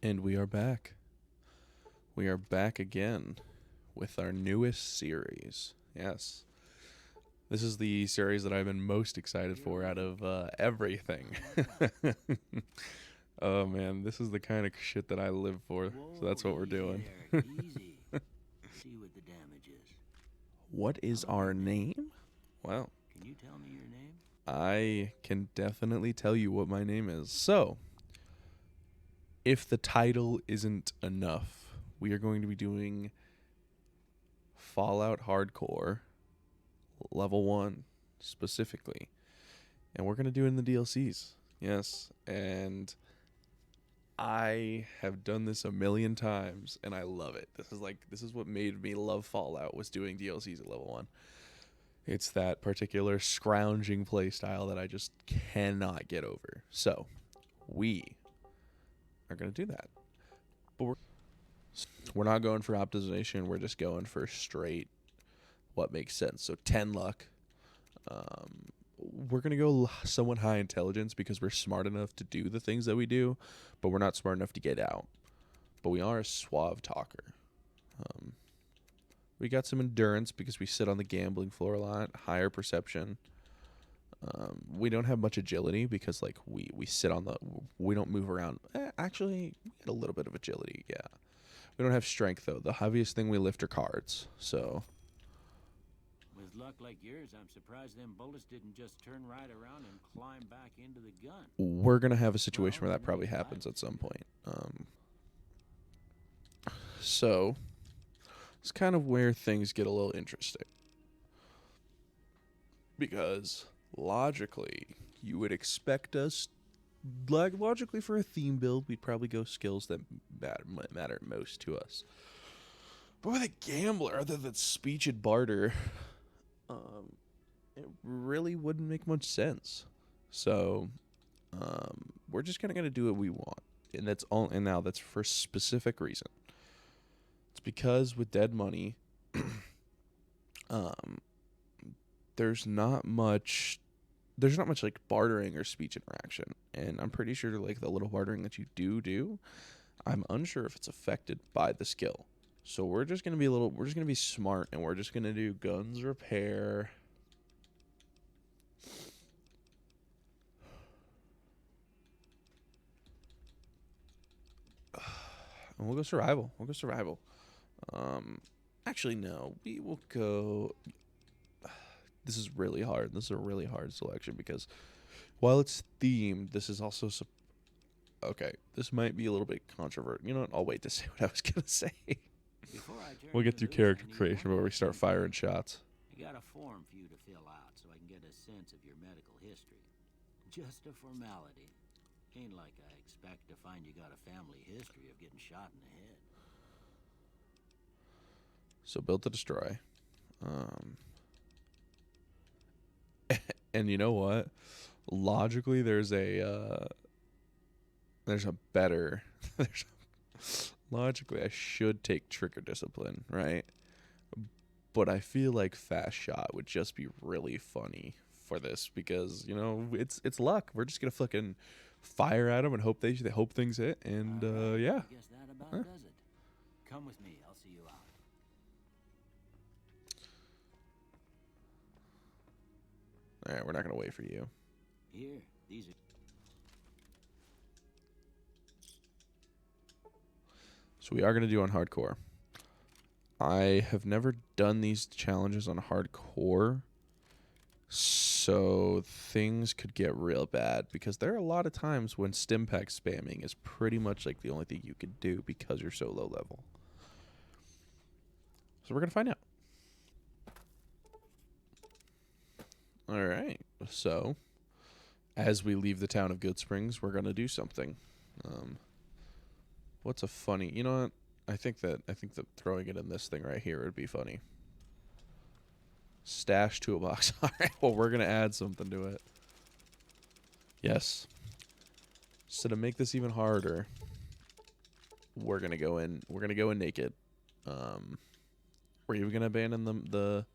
And we are back. We are back again with our newest series. Yes. This is the series that I've been most excited for out of everything. Oh man, this is the kind of shit that I live for. So that's what we're doing. Easy. See what the damage is. What is our name? Well, Can you tell me your name? I can definitely tell you what my name is. So, if the title isn't enough, we are going to be doing Fallout Hardcore Level 1 specifically. And we're going to do it in the DLCs. Yes. And I have done this a million times and I love it. This is what made me love Fallout, was doing DLCs at level 1. It's that particular scrounging play style that I just cannot get over. So, we are going to do that. But we're not going for optimization. We're just going for straight what makes sense. So 10 luck. We're going to go somewhat high intelligence because we're smart enough to do the things that we do, but we're not smart enough to get out. But we are a suave talker. We got some endurance because we sit on the gambling floor a lot, higher perception. We don't have much agility because we sit on we don't move around. Actually, we had a little bit of agility, yeah. We don't have strength though. The heaviest thing we lift are cards. So With luck like yours, I'm surprised them bullets didn't just turn right around and climb back into the gun. we're gonna have a situation where that probably happens at some point. So it's kind of where things get a little interesting because logically, you would expect us, like logically for a theme build, we'd probably go skills that matter most to us. But with a gambler, other than speech and barter, it really wouldn't make much sense. So we're just kind of gonna do what we want, and that's all. And now that's for a specific reason. It's because with dead money, um, there's not much. There's not much like bartering or speech interaction, and I'm pretty sure like the little bartering that you do, I'm unsure if it's affected by the skill. So we're just gonna be we're just gonna be smart, and we're just gonna do guns repair. And we'll go survival. Actually, no. We will go. This is really hard. This is a really hard selection because while it's themed, this is also. Okay, this might be a little bit controversial. You know what? I'll wait to say what I was going to say. We'll get through character creation before we start firing shots. I got a form for you to fill out so I can get a sense of your medical history. Just a formality. Ain't like I expect to find you got a family history of getting shot in the head. So built to destroy. And you know what? Logically, there's a better. Logically, I should take trigger discipline, right? But I feel like fast shot would just be really funny for this because it's luck. We're just gonna fucking fire at them and hope they hope things hit, and Right, yeah. I guess that about does it. Come with me, I'll see you out. All right, we're not gonna wait for you. Here, these are... So we are gonna do on hardcore. I have never done these challenges on hardcore, so things could get real bad because there are a lot of times when Stimpack spamming is pretty much like the only thing you could do because you're so low level. So we're gonna find out. All right. So as we leave the town of Good Springs, we're gonna do something. What's a funny? You know what? I think that throwing it in this thing right here would be funny. Stash toolbox. All right. Well, we're gonna add something to it. Yes. So to make this even harder, we're gonna go in. We're gonna go in naked. We're even gonna abandon the.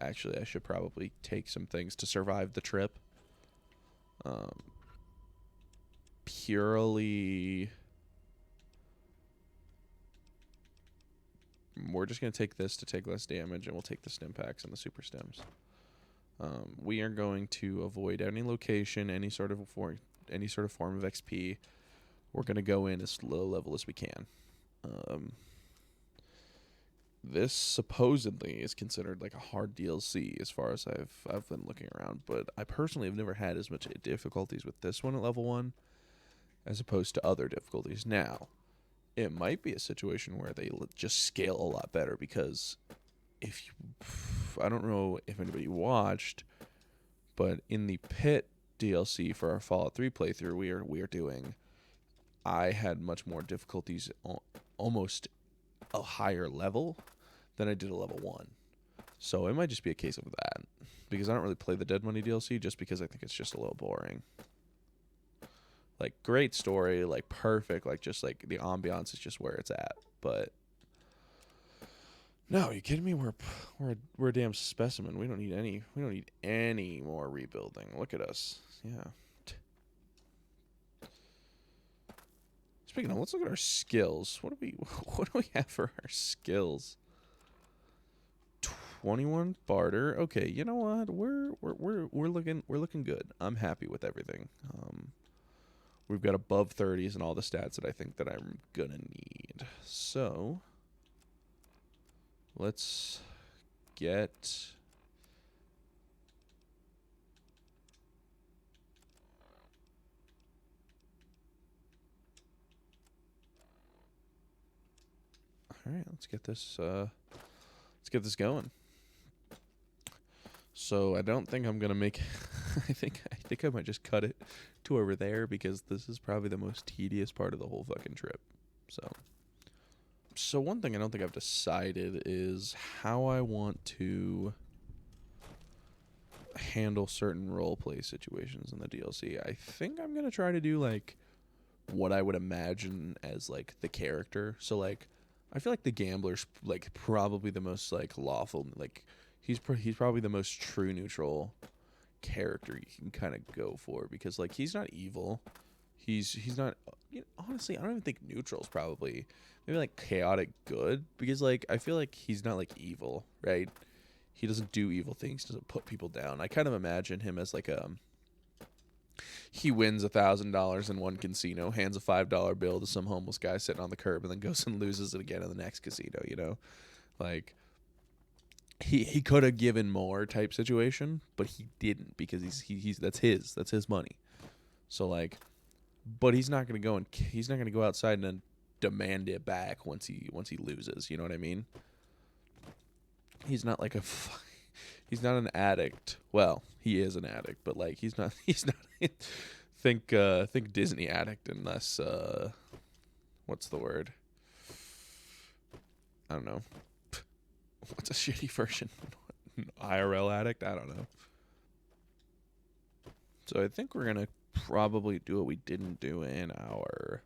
Actually, I should probably take some things to survive the trip. purely... We're just going to take this to take less damage, and we'll take the stim packs and the super stims. We are going to avoid any location, any sort of form of XP. We're going to go in as low level as we can. This supposedly is considered like a hard DLC as far as I've been looking around, but I personally have never had as much difficulties with this one at level 1 as opposed to other difficulties. Now, it might be a situation where they just scale a lot better, because I don't know if anybody watched, but in the Pit DLC for our Fallout 3 playthrough we are doing, I had much more difficulties, almost a higher level than I did a level 1. So it might just be a case of that, because I don't really play the Dead Money DLC just because I think it's just a little boring. Like, great story, like perfect, like just like the ambiance is just where it's at. But no, are you kidding me? We're a damn specimen. We don't need any more rebuilding. Look at us. Yeah. Speaking of, let's look at our skills. What do we have for our skills? 21 barter. Okay, you know what? We're looking good. I'm happy with everything. We've got above 30s and all the stats that I think that I'm gonna need. So let's get all right. Let's get this going. So I don't think I'm gonna make. I think I might just cut it to over there, because this is probably the most tedious part of the whole fucking trip. So one thing I don't think I've decided is how I want to handle certain roleplay situations in the DLC. I think I'm gonna try to do like what I would imagine as like the character. So like, I feel like the gambler's like probably the most like lawful, like he's probably the most true neutral character you can kind of go for, because like he's not evil, he's not, you know, honestly I don't even think neutral's probably, maybe like chaotic good, because like I feel like he's not like evil, right? He doesn't do evil things, doesn't put people down. I kind of imagine him as like he wins $1,000 in one casino, hands a $5 bill to some homeless guy sitting on the curb, and then goes and loses it again in the next casino, you know? Like, he could have given more type situation, but he didn't, because he's that's his money. So like, but he's not gonna go outside and then demand it back once he loses. You know what I mean? He's not like he's not an addict. Well, he is an addict, but like he's not think Disney addict, unless what's the word? I don't know. What's a shitty version? IRL addict? I don't know. So I think we're gonna probably do what we didn't do in our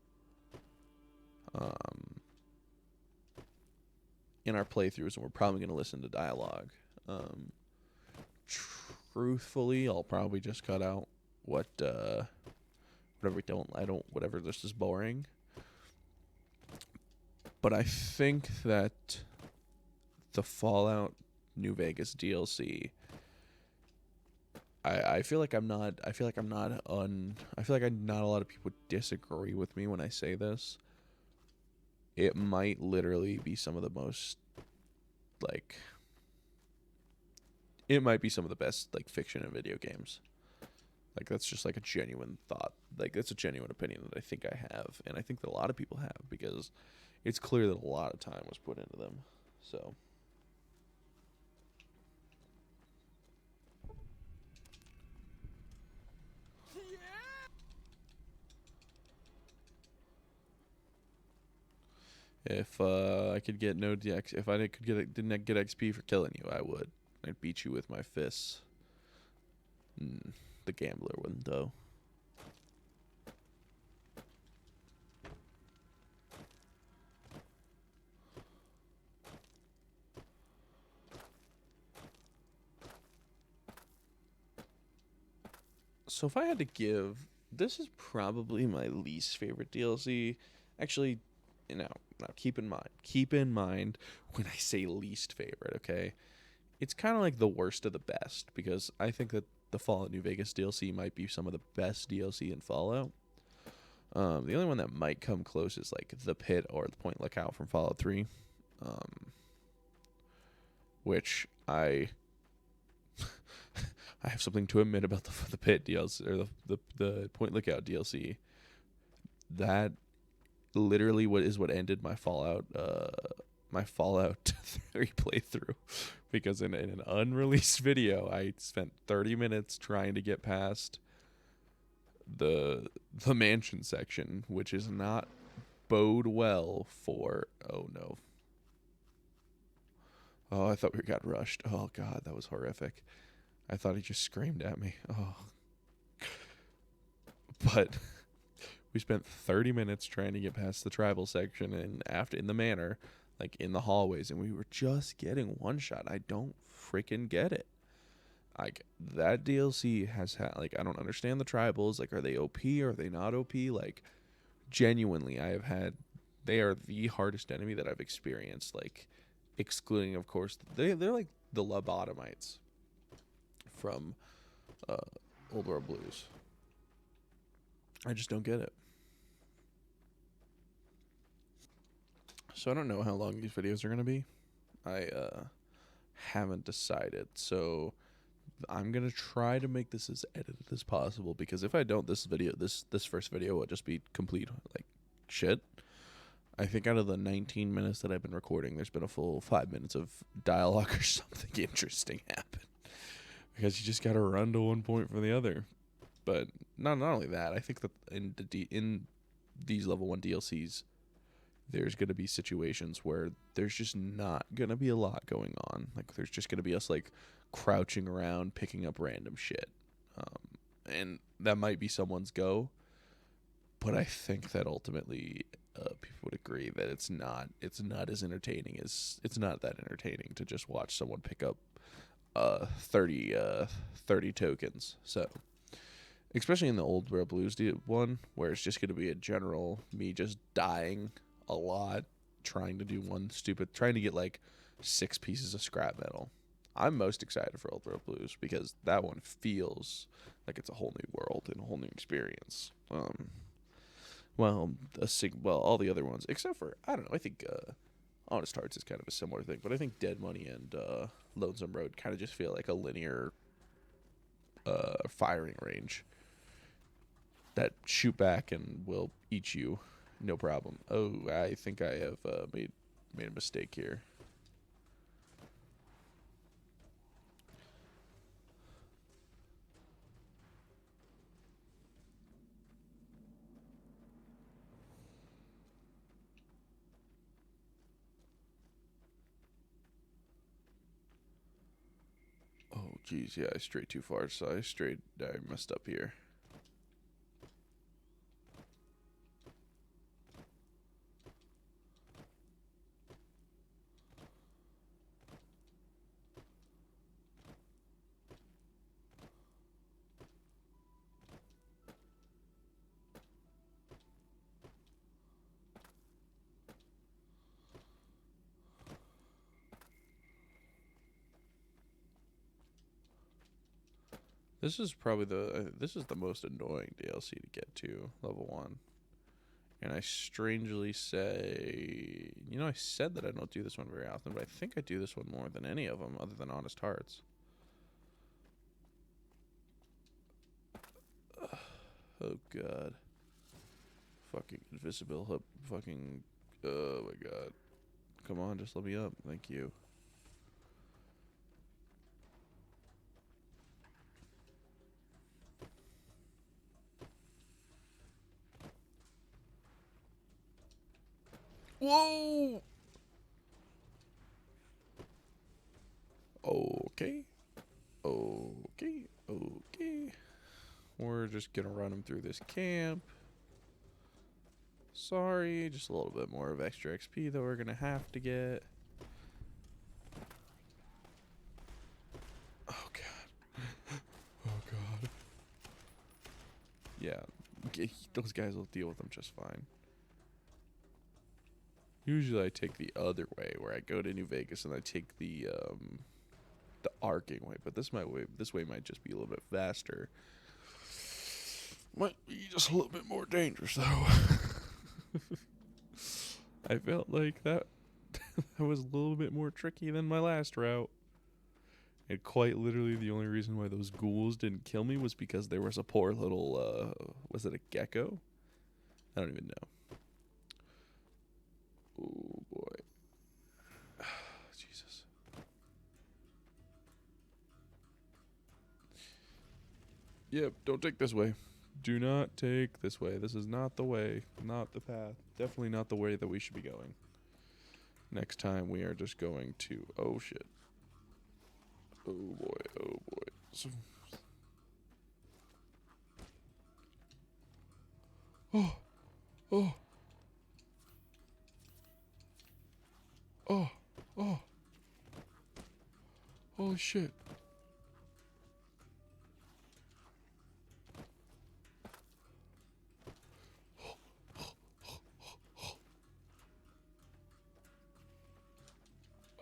playthroughs, and we're probably gonna listen to dialogue. Truthfully, I'll probably just cut out whatever whatever this is boring. But I think that the Fallout New Vegas DLC, I feel like not a lot of people disagree with me when I say this. It might literally be some of the most like, it might be some of the best like fiction in video games. Like, that's just like a genuine thought. Like, that's a genuine opinion that I think I have, and I think that a lot of people have, because it's clear that a lot of time was put into them. So if I could get no DX, if I didn't get XP for killing you, I would. I'd beat you with my fists. The gambler wouldn't, though. So if I had to give this is probably my least favorite DLC. Actually, now keep in mind when I say least favorite, okay? It's kind of like the worst of the best because I think that the Fallout New Vegas DLC might be some of the best DLC in Fallout. The only one that might come close is like the Pit or the Point Lookout from Fallout 3, um, which I have something to admit about the Pit DLC or the Point Lookout DLC. That literally what ended my Fallout 3 playthrough, because in an unreleased video I spent 30 minutes trying to get past the mansion section, which is not bode well for. Oh no. Oh, I thought we got rushed. Oh god, that was horrific. I thought he just screamed at me. Oh. But we spent 30 minutes trying to get past the tribal section and after in the manor, like in the hallways, and we were just getting one shot. I don't freaking get it. Like that DLC has had, like, I don't understand the tribals. Like, are they OP? Are they not OP? Like, genuinely, they are the hardest enemy that I've experienced. Like, excluding, of course, they're like the lobotomites from uh, Old World Blues. I just don't get it. So I don't know how long these videos are gonna be. I haven't decided. So I'm gonna try to make this as edited as possible, because if I don't, this first video will just be complete like shit. I think out of the 19 minutes that I've been recording, there's been a full 5 minutes of dialogue or something interesting happen, because you just gotta run to one point from the other. But not only that, I think that in these level 1 DLCs, there's going to be situations where there's just not going to be a lot going on. Like, there's just going to be us, like, crouching around, picking up random shit. And that might be someone's go. But I think that ultimately people would agree that it's not as entertaining as... It's not that entertaining to just watch someone pick up 30 tokens. So, especially in the Old World Blues one, where it's just going to be a general me just dying a lot trying to get like 6 pieces of scrap metal. I'm most excited for Old World Blues because that one feels like it's a whole new world and a whole new experience. Well, all the other ones except for, I don't know, I think Honest Hearts is kind of a similar thing, but I think Dead Money and Lonesome Road kind of just feel like a linear firing range that shoot back and will eat you, no problem. Oh, I think I have made a mistake here. Oh, geez, yeah, I strayed too far, so I messed up here. This is probably this is the most annoying DLC to get to, level 1. And I strangely say, I said that I don't do this one very often, but I think I do this one more than any of them other than Honest Hearts. Oh god. Fucking invisible fucking, oh my god. Come on, just let me up. Thank you. Whoa! Okay. Okay. Okay. We're just gonna run him through this camp. Sorry, just a little bit more of extra XP that we're gonna have to get. Oh god. Oh god. Yeah, those guys will deal with them just fine. Usually I take the other way, where I go to New Vegas and I take the arcing way, but this way might just be a little bit faster. Might be just a little bit more dangerous though. I felt like that was a little bit more tricky than my last route. And quite literally the only reason why those ghouls didn't kill me was because there was a poor little was it a gecko? I don't even know. Oh boy. Jesus. Yep, don't take this way. Do not take this way. This is not the way, not the path. Definitely not the way that we should be going. Next time we are just going to... Oh, shit. Oh, boy. Oh, boy. So... Oh. Oh. Oh. Oh. Holy shit.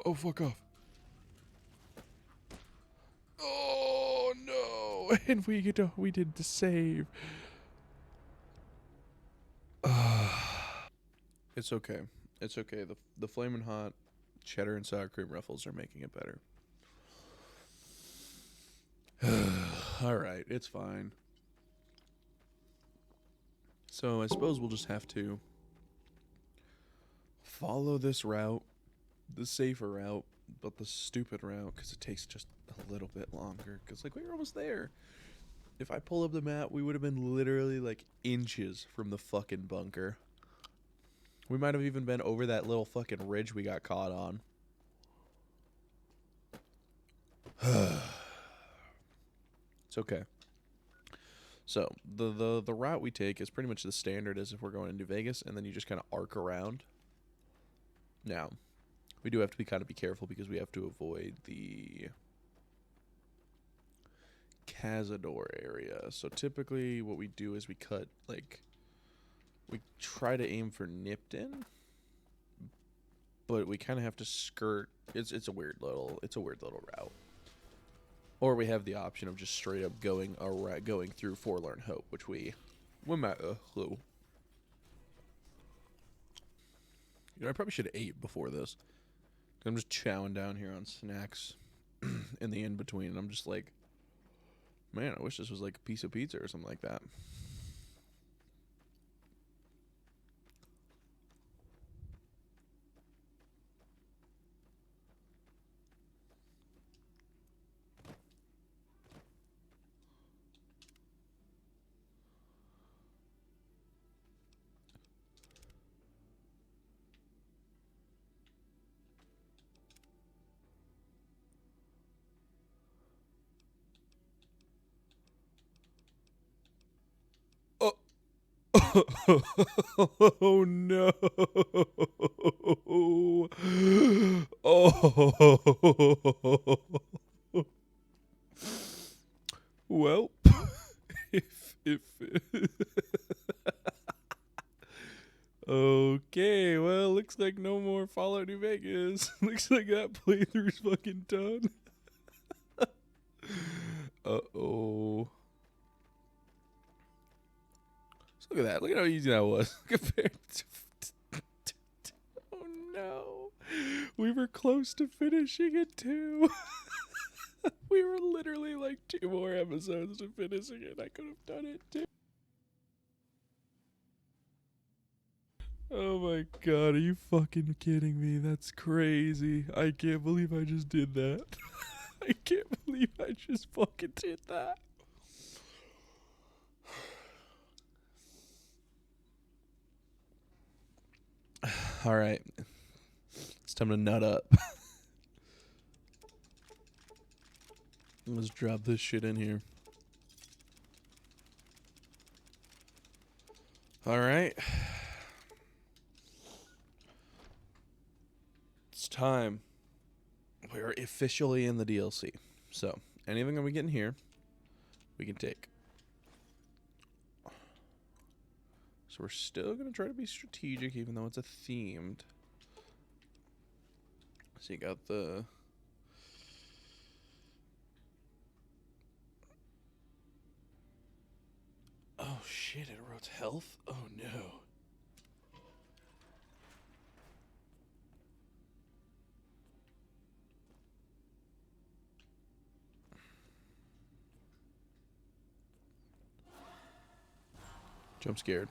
Oh, fuck off. Oh, no. And we did the save. It's okay. It's okay. The Flamin' Hot cheddar and sour cream ruffles are making it better. All right, it's fine. So I suppose we'll just have to follow this route, the safer route, but the stupid route, because it takes just a little bit longer. Because, like, we were almost there. If I pull up the map, we would have been literally, like, inches from the fucking bunker. We might have even been over that little fucking ridge we got caught on. It's okay. So, the route we take is pretty much the standard as if we're going to New Vegas, and then you just kind of arc around. Now, we do have to be careful because we have to avoid the Cazador area. So typically what we do is we cut, like, we try to aim for Nipton, but we kind of have to skirt. It's a weird little route. Or we have the option of just straight up going through Forlorn Hope, which we might clue. You know, I probably should have ate before this. I'm just chowing down here on snacks in the in between, and I'm just like, man, I wish this was like a piece of pizza or something like that. Oh no. Oh. Well, if okay, well, looks like no more Fallout New Vegas. Looks like that playthrough's fucking done. Uh-oh. So look at that. Look at how easy that was compared to... Oh, no. We were close to finishing it, too. We were literally like 2 more episodes to finishing it. I could have done it, too. Oh my god, are you fucking kidding me? That's crazy. I can't believe I just did that. I can't believe I just fucking did that. Alright. It's time to nut up. Let's drop this shit in here. Alright. It's time. We're officially in the DLC. So, anything that we get in here, we can take. So we're still going to try to be strategic, even though it's a themed. So you got the... Oh shit, it erodes health? Oh no. Jump scared.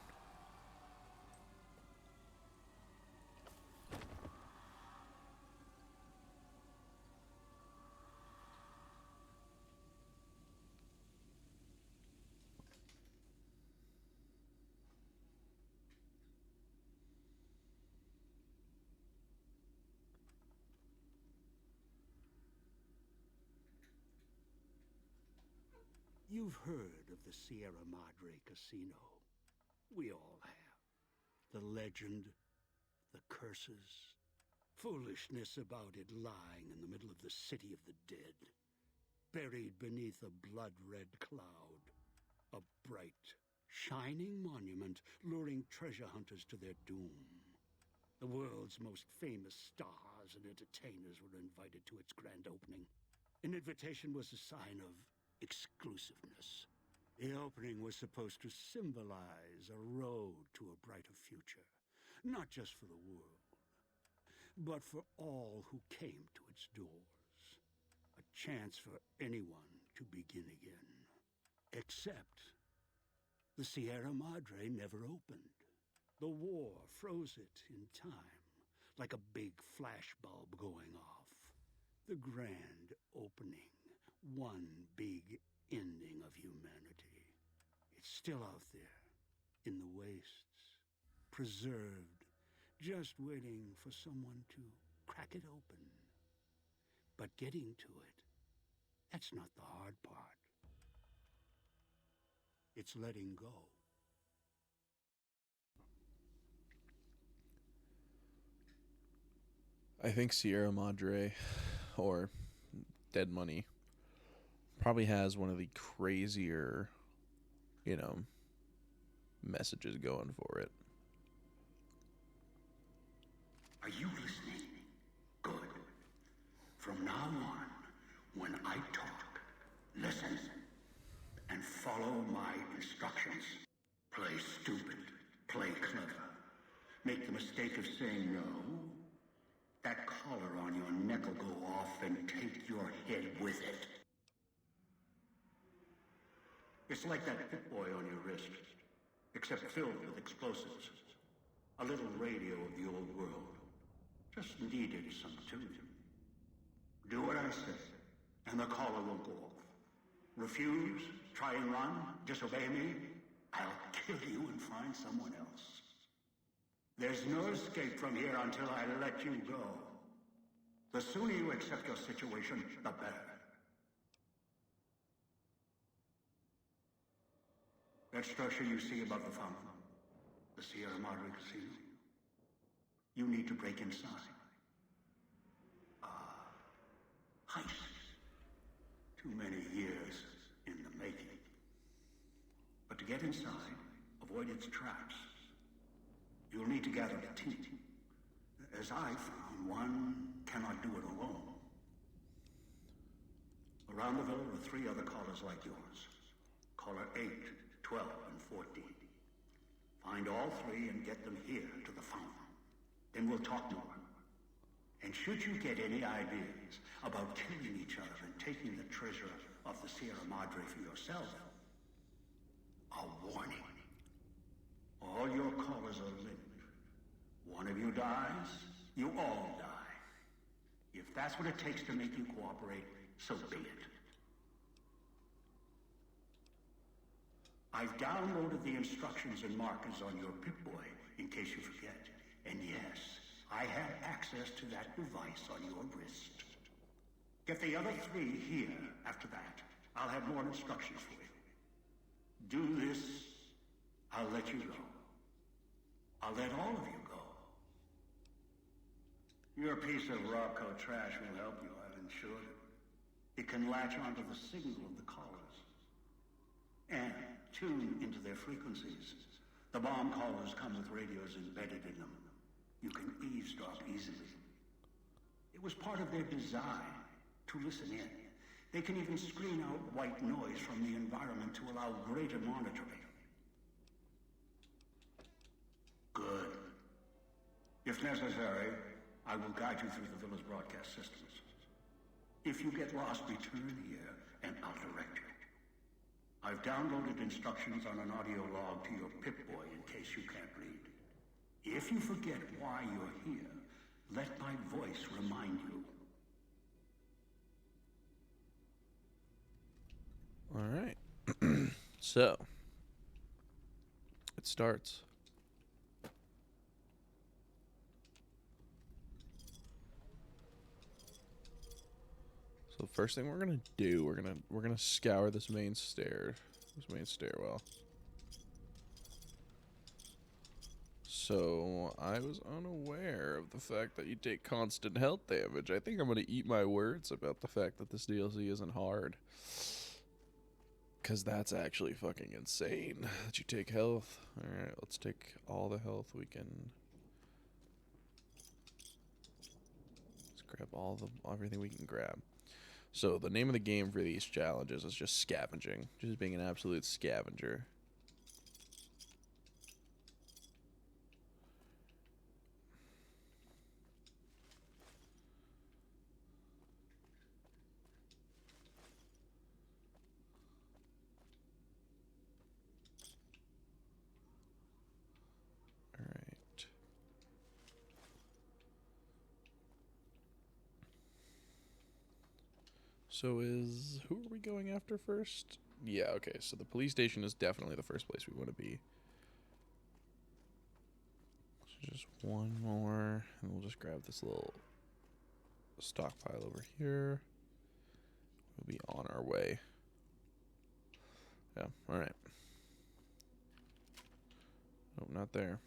You've heard of the Sierra Madre Casino. We all have. The legend, the curses, foolishness about it lying in the middle of the city of the dead, buried beneath a blood-red cloud. A bright, shining monument luring treasure hunters to their doom. The world's most famous stars and entertainers were invited to its grand opening. An invitation was a sign of exclusiveness. The opening was supposed to symbolize a road to a brighter future, not just for the world, but for all who came to its doors. A chance for anyone to begin again. Except the Sierra Madre never opened. The war froze it in time, like a big flashbulb going off. The grand opening. One big ending of humanity. It's still out there, in the wastes, preserved, just waiting for someone to crack it open. But getting to it, that's not the hard part. It's letting go. I think Sierra Madre, or Dead Money, probably has one of the crazier, messages going for it. Are you listening? Good. From now on, when I talk, listen and follow my instructions. Play stupid, play clever. Make the mistake of saying no. That collar on your neck will go off and take your head with it. It's like that Pip-Boy on your wrist, except filled with explosives. A little radio of the old world. Just needed some tuning. Do what I say, and the collar won't go off. Refuse, try and run, disobey me, I'll kill you and find someone else. There's no escape from here until I let you go. The sooner you accept your situation, the better. That structure you see above the fountain, the Sierra Madre Casino, you need to break inside. Heist. Too many years in the making. But to get inside, avoid its traps, you'll need to gather a team. As I found, one cannot do it alone. Around the villa are 3 other callers like yours. Caller 8, 12, and 14. Find all 3 and get them here to the fountain. Then we'll talk more. And should you get any ideas about killing each other and taking the treasure of the Sierra Madre for yourself, a warning. All your callers are linked. One of you dies, you all die. If that's what it takes to make you cooperate, so be it. I've downloaded the instructions and markers on your Pip-Boy in case you forget. And yes, I have access to that device on your wrist. Get the other 3 here after that. I'll have more instructions for you. Do this, I'll let you go. I'll let all of you go. Your piece of Rocco trash will help you, I've insured it. It can latch onto the signal of the callers and tune into their frequencies. The bomb collars come with radios embedded in them. You can eavesdrop easily. It was part of their design to listen in. They can even screen out white noise from the environment to allow greater monitoring. Good. If necessary, I will guide you through the villa's broadcast systems. If you get lost, return here, and I'll direct you. I've downloaded instructions on an audio log to your Pip-Boy in case you can't read. If you forget why you're here, let my voice remind you. All right. So, it starts. So first thing we're gonna do, we're gonna scour this main stairwell. So I was unaware of the fact that you take constant health damage. I think I'm gonna eat my words about the fact that this DLC isn't hard. Cause that's actually fucking insane that you take health. Alright, let's take all the health we can. Let's grab everything we can grab. So the name of the game for these challenges is just scavenging. Just being an absolute scavenger. Alright. So who are we going after first? Yeah, okay, so the police station is definitely the first place we want to be. So just one more, and we'll just grab this little stockpile over here. We'll be on our way. Yeah, alright. Nope, not there.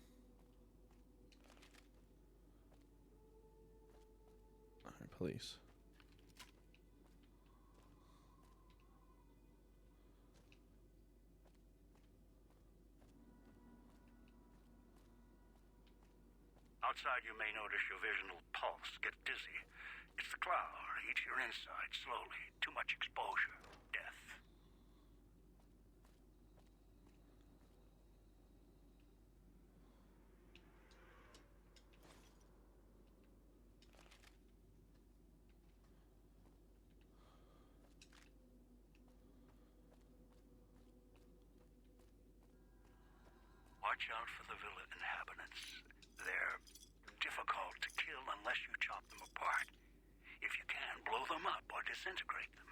Alright, police. Outside, you may notice your vision will pulse, get dizzy. It's the cloud. Eats your inside slowly. Too much exposure. Death. Watch out for the villa inhabitants. They're difficult to kill unless you chop them apart. If you can, blow them up or disintegrate them.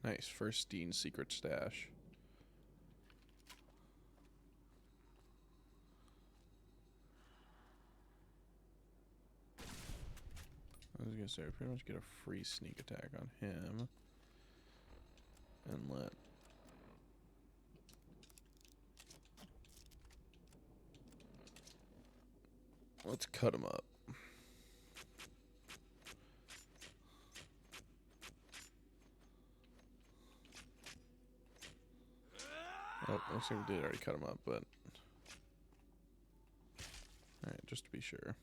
Nice, first Dean's secret stash. I was gonna say, we pretty much get a free sneak attack on him. And let's cut him up. Oh, looks like we did already cut him up, but... Alright, just to be sure.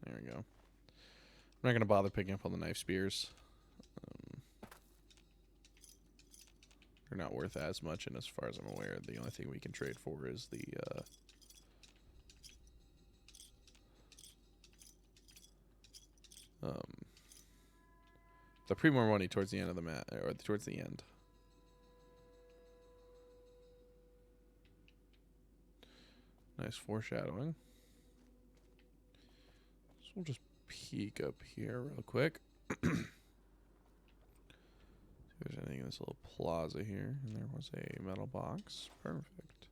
There we go. I'm not going to bother picking up all the knife spears. They're not worth as much, and as far as I'm aware, the only thing we can trade for is the... the pre-more money towards the end of the map, or towards the end. Nice foreshadowing. So we'll just peek up here real quick. See if there's anything in this little plaza here. And there was a metal box. Perfect.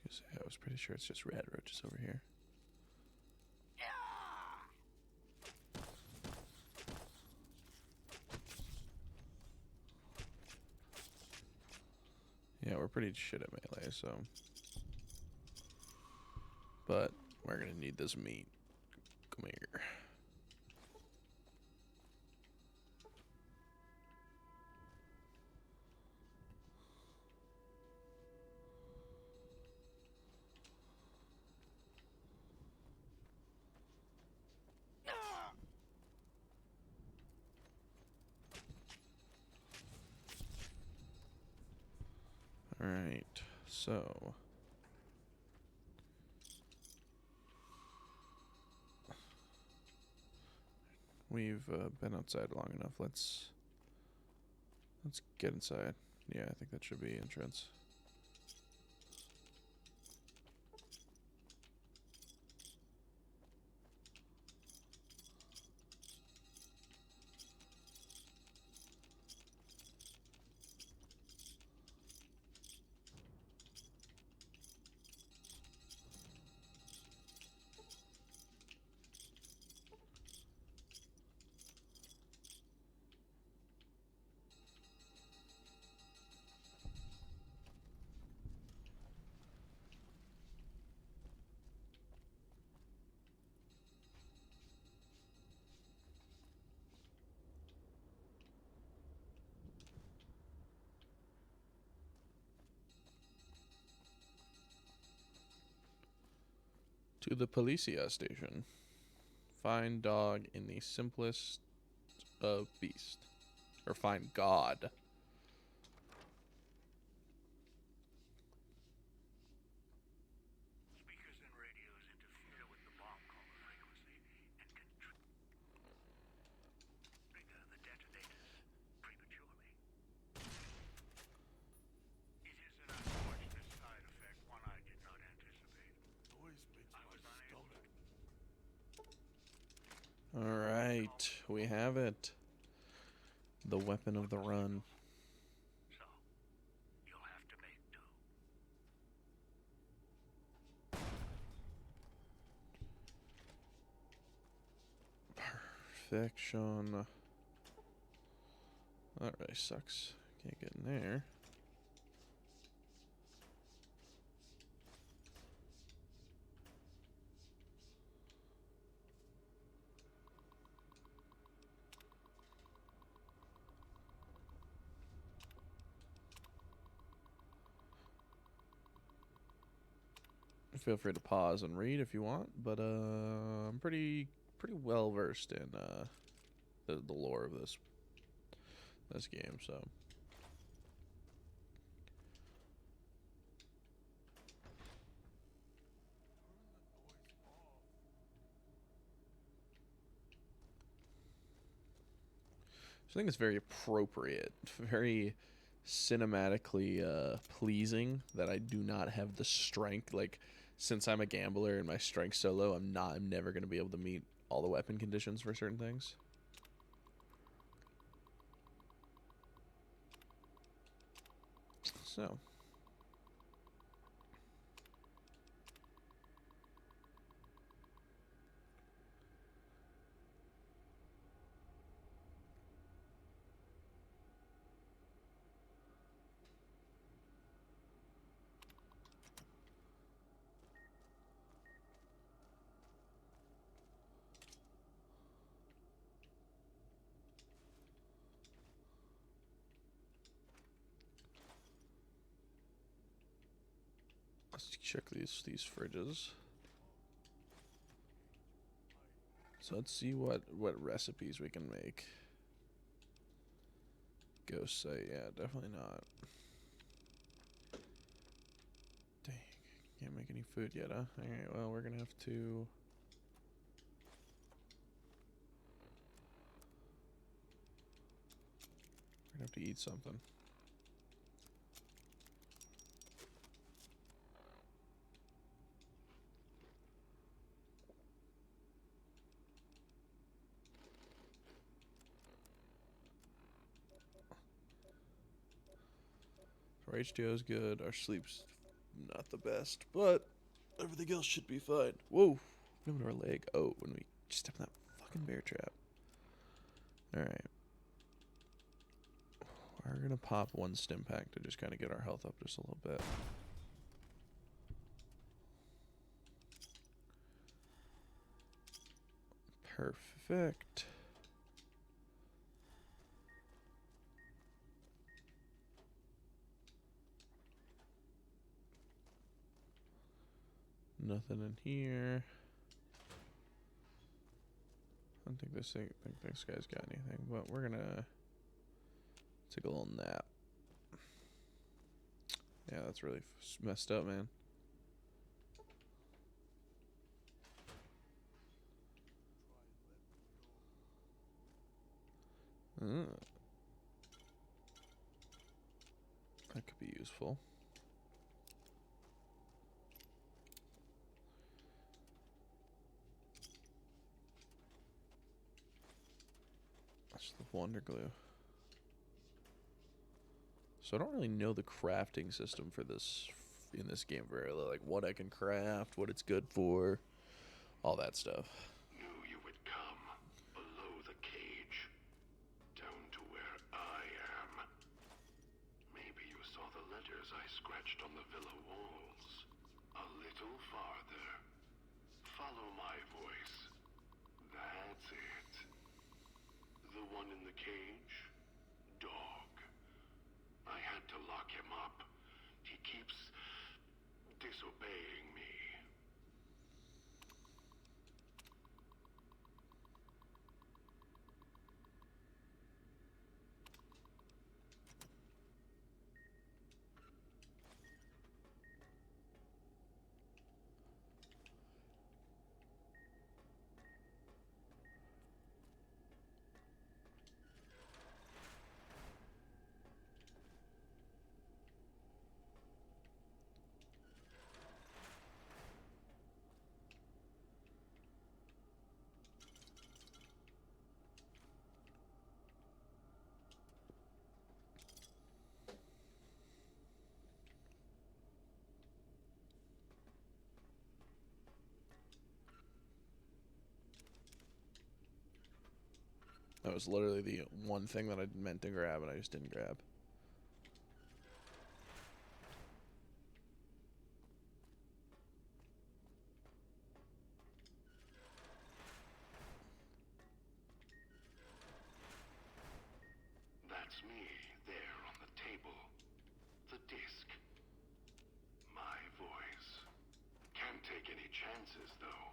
I was pretty sure it's just red roaches over here. Yeah, we're pretty shit at melee, so. But we're gonna need this meat. Come here. Alright, so. We've been outside long enough. Let's get inside. Yeah, I think that should be entrance. To the Policia station. Find dog in the simplest of beast. Or find God. Speakers and radios interfere with the bomb call frequency and can trigger the detonators prematurely. It is an unfortunate side effect, one I did not anticipate. Noise makes my stomach. Alright, we have it. The weapon of the run. So, you'll have to make do. Perfection. That really sucks. Can't get in there. Feel free to pause and read if you want, but I'm pretty well versed in the lore of this game, so. So I think it's very appropriate, very cinematically pleasing that I do not have the strength. Like, since I'm a gambler and my strength's so low, I'm never going to be able to meet all the weapon conditions for certain things. So. Let's check these fridges. So let's see what recipes we can make. Ghost site, yeah, definitely not. Dang, can't make any food yet, huh? Alright, well, we're gonna have to... We're gonna have to eat something. Our HDO is good. Our sleep's not the best, but everything else should be fine. Whoa, what happened to our leg? Oh, when we stepped in that fucking bear trap. Alright. We're gonna pop one stim pack to just kind of get our health up just a little bit. Perfect. Nothing in here. I don't think this guy's got anything, but we're gonna take a little nap. Yeah, that's really messed up, man. That could be useful. That's the wonder glue. So I don't really know the crafting system for this in this game very well. Like what I can craft, what it's good for, all that stuff. Knew you would come below the cage, down to where I am. Maybe you saw the letters I scratched on the villa walls. A little farther. Follow my voice. That's it. The one in the cage? Dog. I had to lock him up. He keeps disobeying me. That was literally the one thing that I meant to grab and I just didn't grab. That's me, there on the table. The disc. My voice. Can't take any chances, though.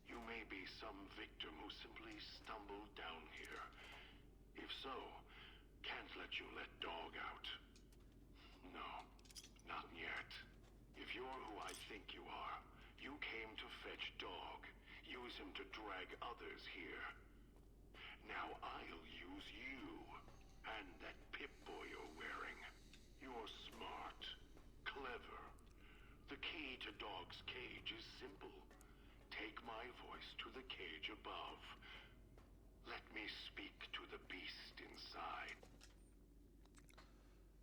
You may be some victim who simply stumbled down here. If so, can't let you let Dog out. No, not yet. If you're who I think you are, you came to fetch Dog. Use him to drag others here. Now I'll use you. And that Pip-Boy you're wearing. You're smart. Clever. The key to Dog's cage is simple. Take my voice to the cage above. Let me speak to the beast inside.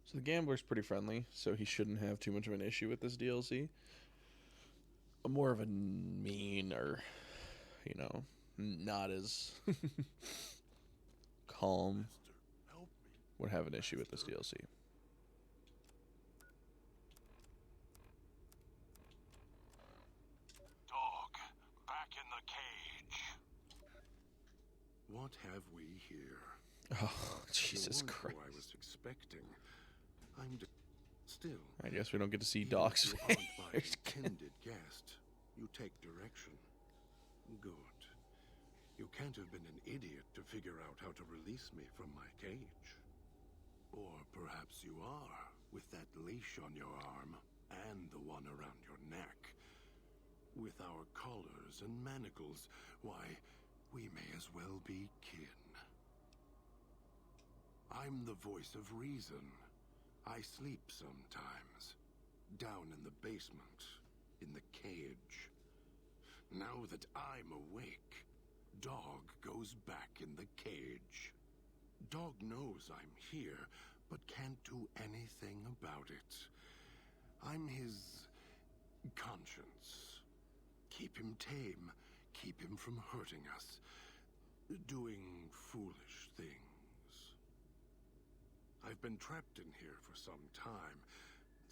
So the gambler's pretty friendly, so he shouldn't have too much of an issue with this DLC. More of a mean or, you know, not as calm would have an issue with this DLC. Dog, back in the cage. What have we here? Oh, Jesus You weren't Christ. who I was expecting. Still. I guess we don't get to see even Doc's if you aren't my face. intended guest, you take direction. Good. You can't have been an idiot to figure out how to release me from my cage. Or perhaps you are, with that leash on your arm and the one around your neck. With our collars and manacles, why, we may as well be kin. I'm the voice of reason. I sleep sometimes, down in the basement, in the cage. Now that I'm awake, Dog goes back in the cage. Dog knows I'm here, but can't do anything about it. I'm his Conscience. Keep him tame. Keep him from hurting us. Doing foolish things. I've been trapped in here for some time.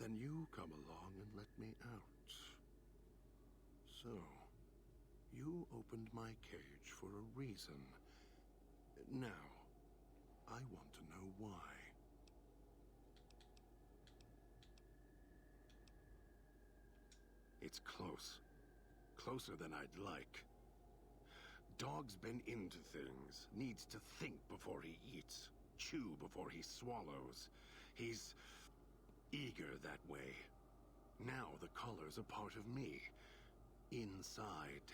Then you come along and let me out. So, you opened my cage for a reason. Now, I want to know why. It's close. Closer than I'd like. Dog's been into things. Needs to think before he eats. Chew before he swallows. He's eager that way. Now the collar's a part of me. Inside.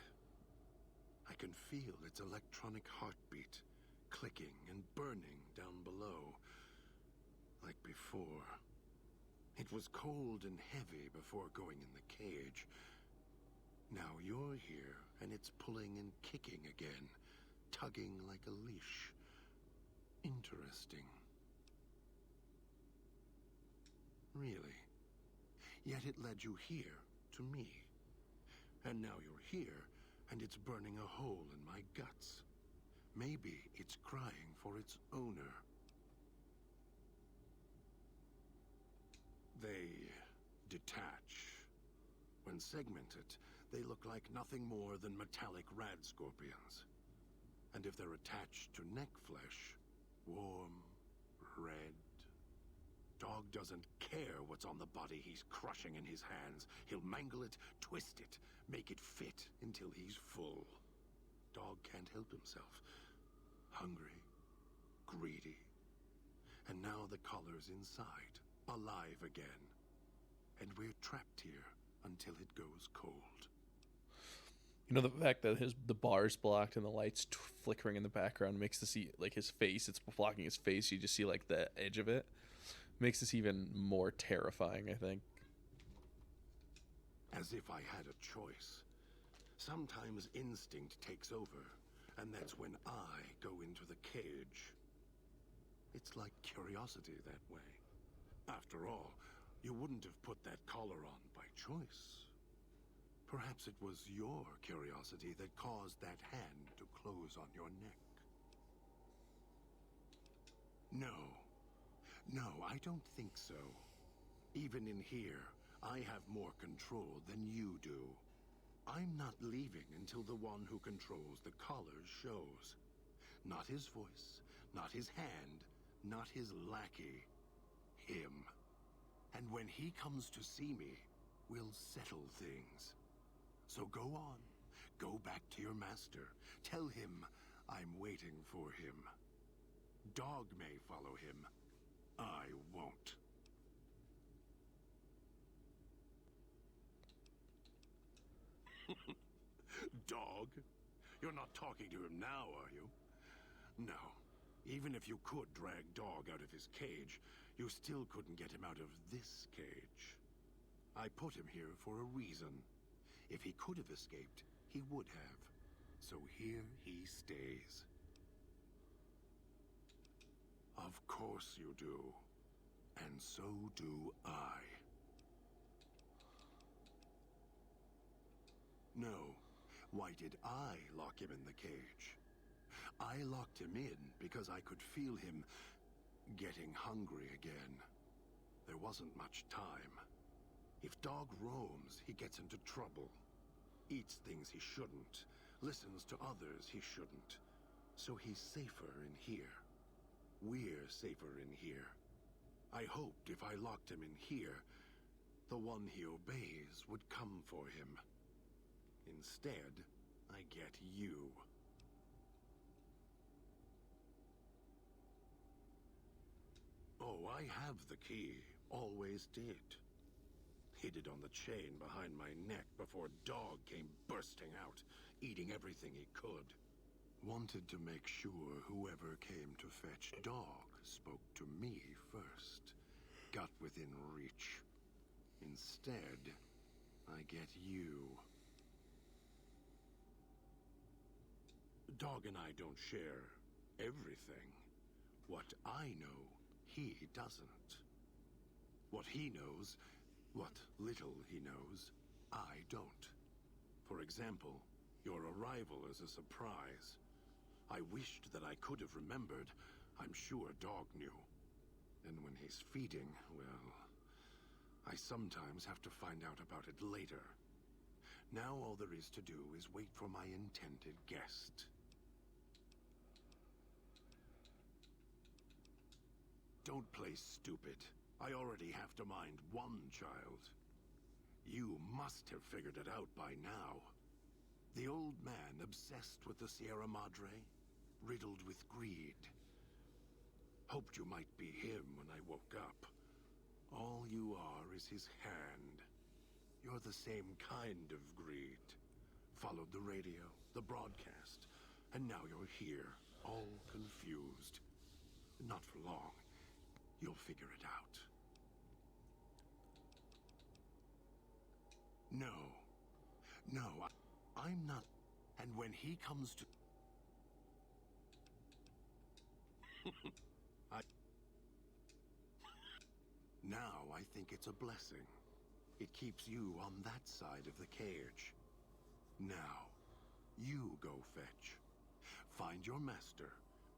I can feel its electronic heartbeat. Clicking and burning down below. Like before. It was cold and heavy before going in the cage. Now you're here, and it's pulling and kicking again. Tugging like a leash. Interesting. Really. Yet it led you here, to me. And now you're here, and it's burning a hole in my guts. Maybe it's crying for its owner. They detach. When segmented, they look like nothing more than metallic rad scorpions. And if they're attached to neck flesh, warm, red. Dog doesn't care what's on the body he's crushing in his hands. He'll mangle it, twist it, make it fit until he's full. Dog can't help himself. Hungry, greedy. And now the collar's inside, alive again. And we're trapped here until it goes cold. You know, the fact that the bar's blocked and the lights flickering in the background makes the see like his face. It's blocking his face. You just see like the edge of it. Makes this even more terrifying, I think. As if I had a choice. Sometimes instinct takes over, and that's when I go into the cage. It's like curiosity that way. After all, you wouldn't have put that collar on by choice. Perhaps it was your curiosity that caused that hand to close on your neck. No, I don't think so. Even in here, I have more control than you do. I'm not leaving until the one who controls the collar shows. Not his voice, not his hand, not his lackey. Him. And when he comes to see me, we'll settle things. So go on. Go back to your master. Tell him I'm waiting for him. Dog may follow him. I won't. Dog? You're not talking to him now, are you? No. Even if you could drag Dog out of his cage, you still couldn't get him out of this cage. I put him here for a reason. If he could have escaped, he would have. So here he stays. Of course you do. And so do I. No. Why did I lock him in the cage? I locked him in because I could feel him getting hungry again. There wasn't much time. If Dog roams, he gets into trouble. Eats things he shouldn't. Listens to others he shouldn't. So he's safer in here. We're safer in here. I hoped if I locked him in here, the one he obeys would come for him. Instead, I get you. Oh, I have the key. Always did. Hid it on the chain behind my neck before Dog came bursting out, eating everything he could. Wanted to make sure whoever came to fetch Dog spoke to me first. Got within reach. Instead, I get you. Dog and I don't share everything. What I know, he doesn't. What he knows, what little he knows, I don't. For example, your arrival is a surprise. I wished that I could have remembered. I'm sure Dog knew. And when he's feeding, well, I sometimes have to find out about it later. Now all there is to do is wait for my intended guest. Don't play stupid. I already have to mind one child. You must have figured it out by now. The old man obsessed with the Sierra Madre, riddled with greed. Hoped you might be him when I woke up. All you are is his hand. You're the same kind of greed. Followed the radio, the broadcast, and now you're here, all confused. Not for long. You'll figure it out. No, I'm not. And when he comes to... Now I think it's a blessing. It keeps you on that side of the cage. Now, you go fetch. Find your master.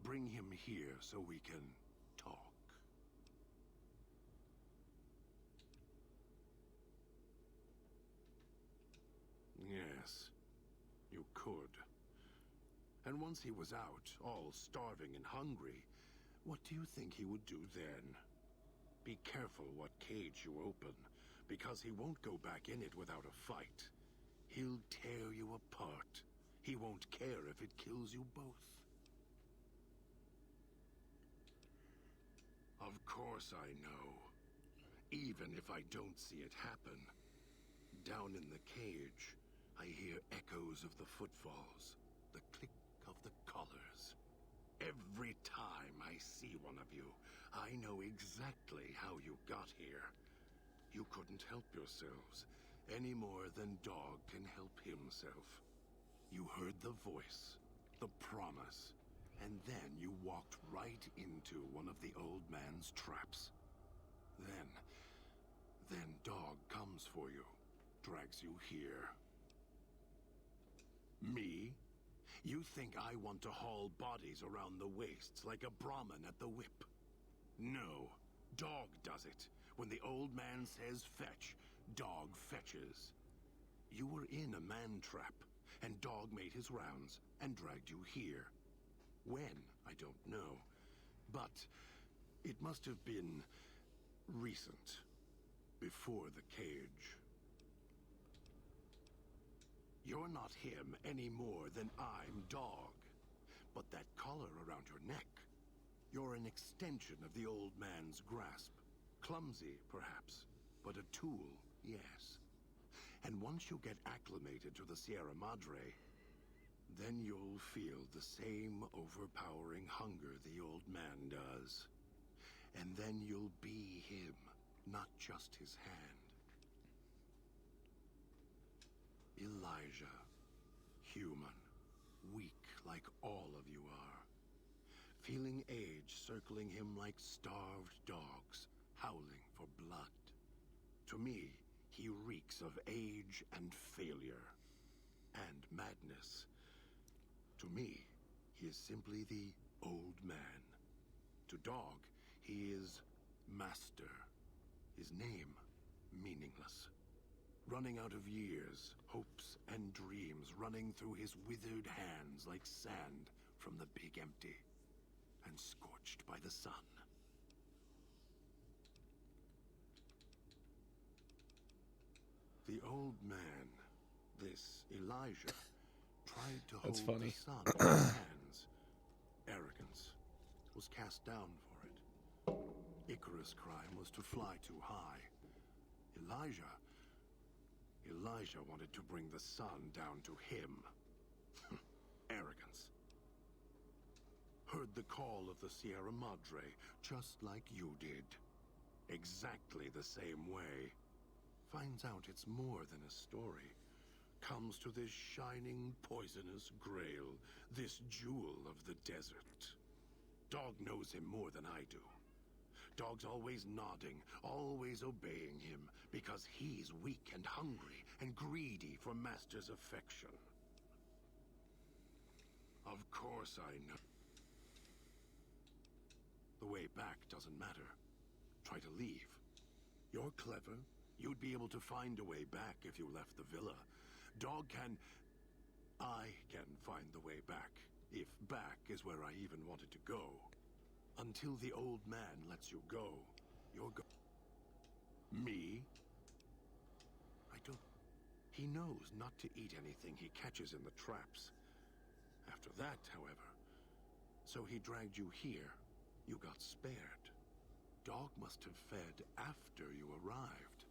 Bring him here so we can talk. Yes, you could. And once he was out, all starving and hungry, what do you think he would do then? Be careful what cage you open, because he won't go back in it without a fight. He'll tear you apart. He won't care if it kills you both. Of course I know. Even if I don't see it happen. Down in the cage, I hear echoes of the footfalls, the click of the collars. Every time I see one of you, I know exactly how you got here. You couldn't help yourselves, any more than Dog can help himself. You heard the voice, the promise, and then you walked right into one of the old man's traps. Then Dog comes for you, drags you here. Me? You think I want to haul bodies around the wastes like a Brahmin at the whip? No, Dog does it. When the old man says fetch, Dog fetches. You were in a man trap, and Dog made his rounds and dragged you here. When, I don't know. But it must have been recent, before the cage. You're not him any more than I'm Dog. But that collar around your neck, you're an extension of the old man's grasp. Clumsy, perhaps, but a tool, yes. And once you get acclimated to the Sierra Madre, then you'll feel the same overpowering hunger the old man does. And then you'll be him, not just his hand. Elijah, human, weak like all of you are. Feeling age circling him like starved dogs, howling for blood. To me, he reeks of age and failure, and madness. To me, he is simply the old man. To Dog, he is Master. His name, meaningless. Running out of years, hopes and dreams running through his withered hands like sand from the big empty, and scorched by the sun. The old man, this Elijah, tried to That's hold funny. the sun in his hands. Arrogance was cast down for it. Icarus' crime was to fly too high. Elijah wanted to bring the sun down to him. Arrogance. Heard the call of the Sierra Madre, just like you did. Exactly the same way. Finds out it's more than a story. Comes to this shining, poisonous grail, this jewel of the desert. Dog knows him more than I do. Dog's always nodding, always obeying him, because he's weak and hungry and greedy for Master's affection. Of course I know. The way back doesn't matter. Try to leave. You're clever. You'd be able to find a way back if you left the villa. Dog can... I can find the way back. If back is where I even wanted to go. Until the old man lets you go, you're Me? I don't... He knows not to eat anything he catches in the traps. After that, however... So he dragged you here. You got spared. Dog must have fed after you arrived.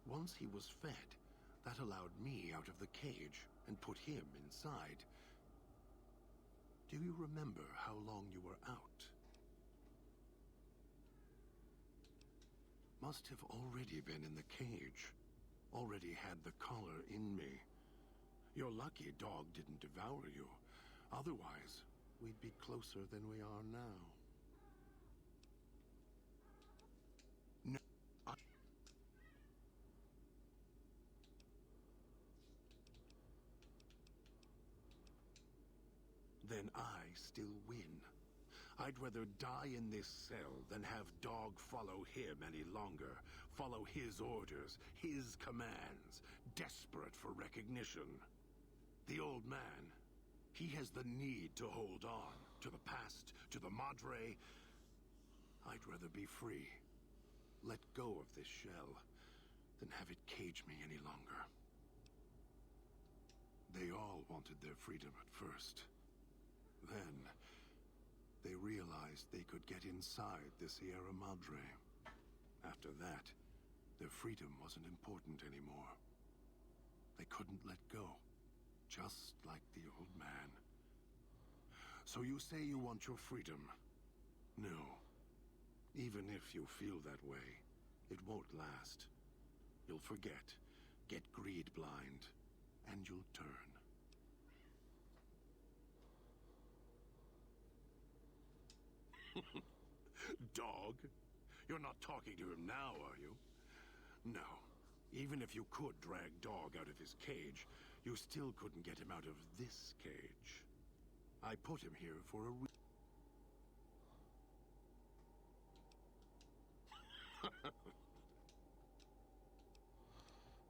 Once he was fed, that allowed me out of the cage and put him inside. Do you remember how long you were out? Must have already been in the cage. Already had the collar in me. You're lucky Dog didn't devour you. Otherwise, we'd be closer than we are now. No, Then I still win. I'd rather die in this cell than have Dog follow him any longer. Follow his orders, his commands, desperate for recognition. The old man, he has the need to hold on to the past, to the Madre. I'd rather be free. Let go of this shell than have it cage me any longer. They all wanted their freedom at first. Then, they realized they could get inside the Sierra Madre. After that, their freedom wasn't important anymore. They couldn't let go, just like the old man. So you say you want your freedom? No. Even if you feel that way, it won't last. You'll forget, get greed blind, and you'll turn. Dog? You're not talking to him now, are you? No. Even if you could drag Dog out of his cage, you still couldn't get him out of this cage. I put him here for a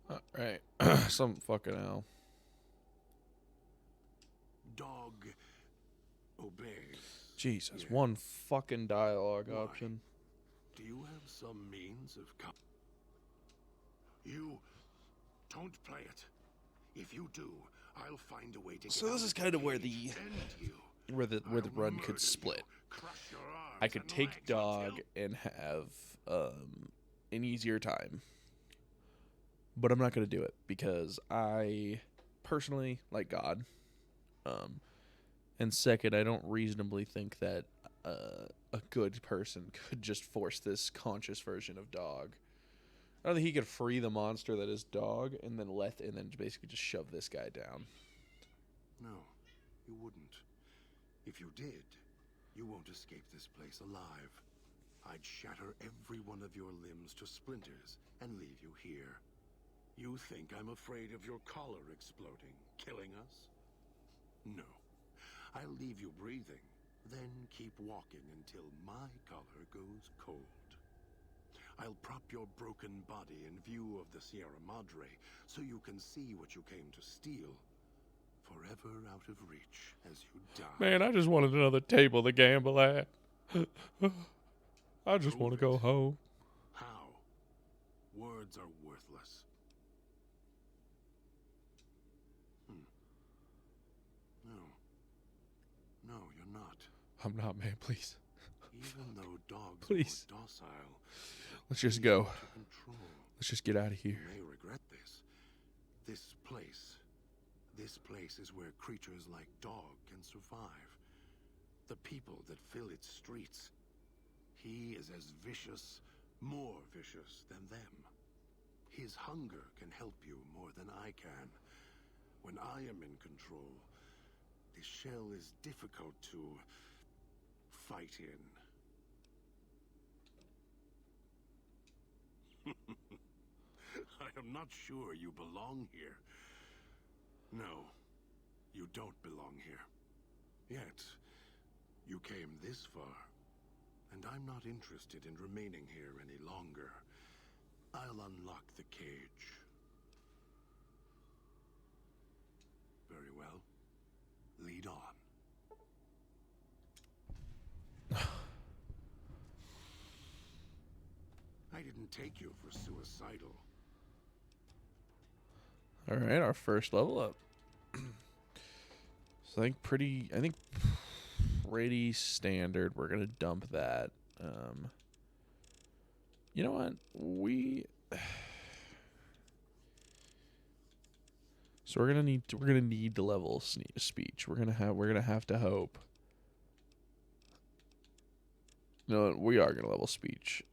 Alright. Some fucking hell. Dog obeys. Jesus, Yeah. one fucking dialogue Why? option. Do you have some means of You don't play it. If you do, I'll find a way to get So this out is of kind of where cage, end you. where the I'll run murder could split. you, crush your arms I could and take legs Dog until- and have an easier time. But I'm not going to do it because I personally like God. And second, I don't reasonably think that a good person could just force this conscious version of Dog. I don't think he could free the monster that is Dog and then basically just shove this guy down. No, you wouldn't. If you did, you won't escape this place alive. I'd shatter every one of your limbs to splinters and leave you here. You think I'm afraid of your collar exploding, killing us? No. I'll leave you breathing, then keep walking until my collar goes cold. I'll prop your broken body in view of the Sierra Madre so you can see what you came to steal. Forever out of reach as you die. Man, I just wanted another table to gamble at. I just Prove want to go it. home. How? Words are worthless. No. No, you're not. I'm not, man. Please. Even though dogs Please. are docile, Let's just easy go. to control. Let's just get out of You here. may regret this. This place is where creatures like Dog can survive. The people that fill its streets. He is as vicious, more vicious than them. His hunger can help you more than I can. When I am in control, this shell is difficult to fight in. I am not sure you belong here. No, you don't belong here. Yet, you came this far, and I'm not interested in remaining here any longer. I'll unlock the cage. Very well. Lead on. I didn't take you for suicidal. All right, our first level up. So I think pretty standard. We're gonna dump that. You know what? So we're gonna need to level speech. We're gonna have to hope. No, we are gonna level speech.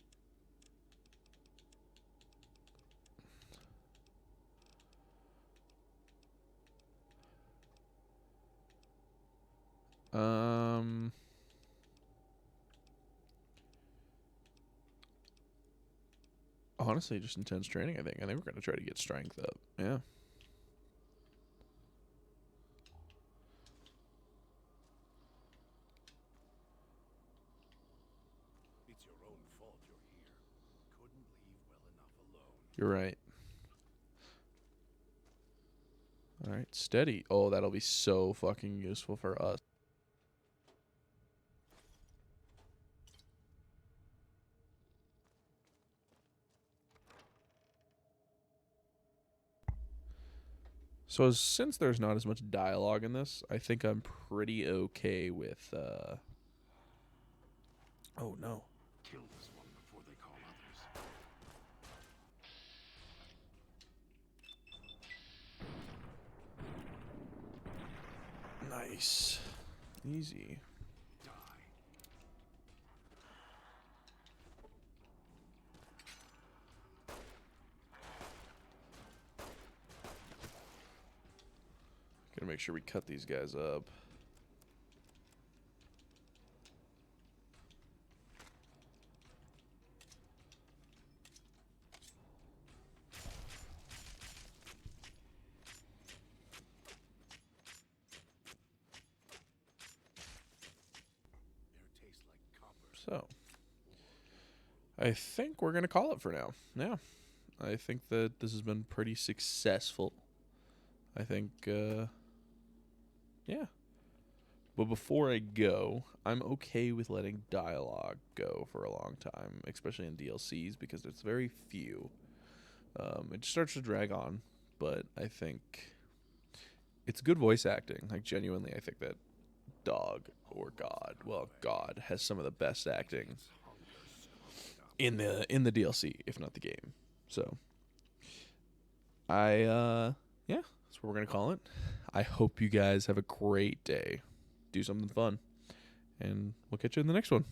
Honestly, just intense training. I think we're gonna try to get strength up. Yeah. It's your own fault you're here. Couldn't leave well enough alone. You're right. All right, steady. Oh, that'll be so fucking useful for us. So since there's not as much dialogue in this, I think I'm pretty okay with Oh no. Kill this one before they call others. Nice. Easy. Die. Gotta make sure we cut these guys up. Air tastes like copper. So, I think we're gonna call it for now. Yeah, I think that this has been pretty successful. I think, yeah. But before I go, I'm okay with letting dialogue go for a long time, especially in DLCs, because it's very few. It just starts to drag on, but I think it's good voice acting. Like, genuinely, I think that God has some of the best acting in the DLC, if not the game. So, yeah, that's what we're gonna call it. I hope you guys have a great day. Do something fun, and we'll catch you in the next one.